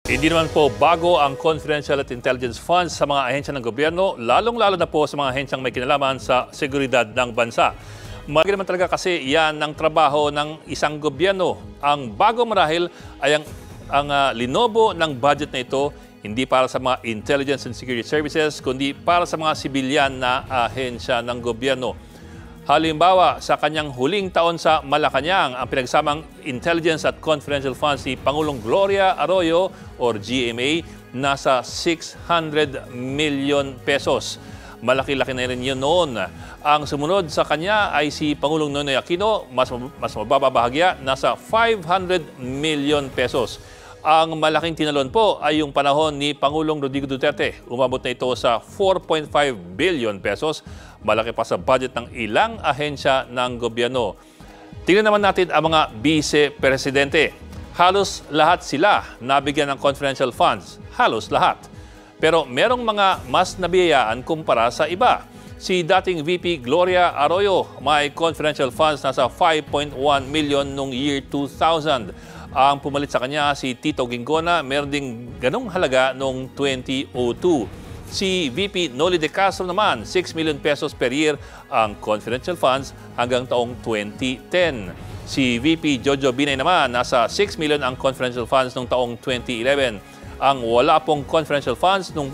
Hindi naman po bago ang confidential at intelligence funds sa mga ahensya ng gobyerno, lalong-lalo na po sa mga ahensyang may kinalaman sa seguridad ng bansa. Marami naman talaga kasi yan ang trabaho ng isang gobyerno. Ang bago marahil ay ang linobo ng budget na ito hindi para sa mga intelligence and security services, kundi para sa mga sibilyan na ahensya ng gobyerno. Halimbawa, sa kanyang huling taon sa Malacanang, ang pinagsamang Intelligence at Confidential Funds ni Pangulong Gloria Arroyo or GMA nasa 600 million pesos. Malaki-laki na rin yun noon. Ang sumunod sa kanya ay si Pangulong Noynoy Aquino, mas mababa bahagya, nasa 500 million pesos. Ang malaking tinalon po ay yung panahon ni Pangulong Rodrigo Duterte. Umabot na ito sa 4.5 billion pesos. Malaki pa sa budget ng ilang ahensya ng gobyerno. Tingnan naman natin ang mga vice-presidente. Halos lahat sila nabigyan ng confidential funds. Halos lahat. Pero merong mga mas nabiyayaan kumpara sa iba. Si dating VP Gloria Arroyo may confidential funds nasa 5.1 million noong year 2000. Ang pumalit sa kanya si Tito Ginggona, meron ding ganong halaga noong 2002. Si VP Noli De Castro naman, 6 million pesos per year ang confidential funds hanggang taong 2010. Si VP Jojo Binay naman, nasa 6 million ang confidential funds noong taong 2011. Ang wala pong confidential funds nung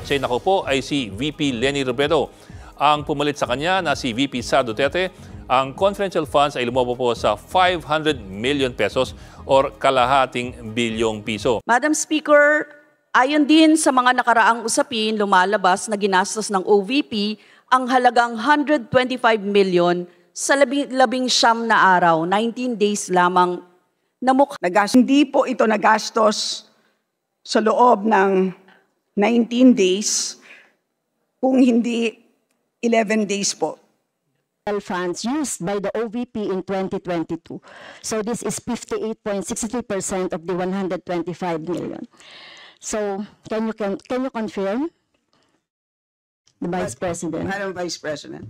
siya nakupo ay si VP Leni Robredo. Ang pumalit sa kanya na si VP Sara Duterte, ang confidential funds ay lumobo po sa 500 million pesos or kalahating bilyong piso. Madam Speaker, ayon din sa mga nakaraang usapin, lumalabas na ginastos ng OVP ang halagang 125 million sa labing siyam na araw, 19 days lamang na Hindi po ito nagastos sa loob ng 19 days, kung hindi 11 days po. Funds used by the OVP in 2022. So this is 58.63% of the 125 million. So can you confirm, the Vice President? Madam Vice President.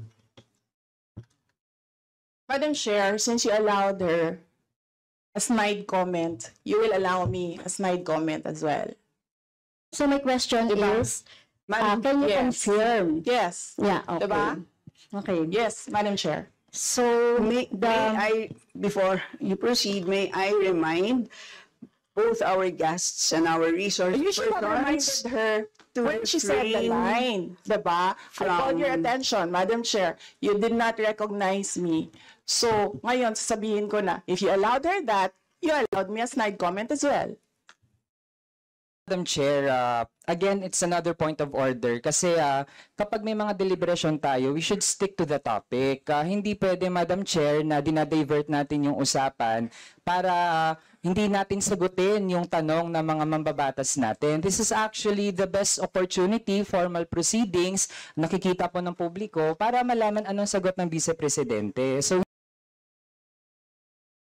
Madam Chair, since you allowed her a snide comment, you will allow me a snide comment as well. So my question is, can you confirm? Yes. Yeah, okay. Diba? Okay. Yes, Madam Chair. So Before you proceed, may I remind both our guests and our resource You should have reminded her when she said the line, diba? I called your attention, Madam Chair. You did not recognize me. So, ngayon, sasabihin ko na, if you allowed her that, you allowed me a snide comment as well. Madam Chair, again, it's another point of order kasi kapag may mga deliberation tayo, we should stick to the topic. Hindi pwede, Madam Chair, na dinadivert natin yung usapan para hindi natin sagutin yung tanong ng mga mambabatas natin. This is actually the best opportunity, formal proceedings, nakikita po ng publiko para malaman anong sagot ng Vice Presidente. So,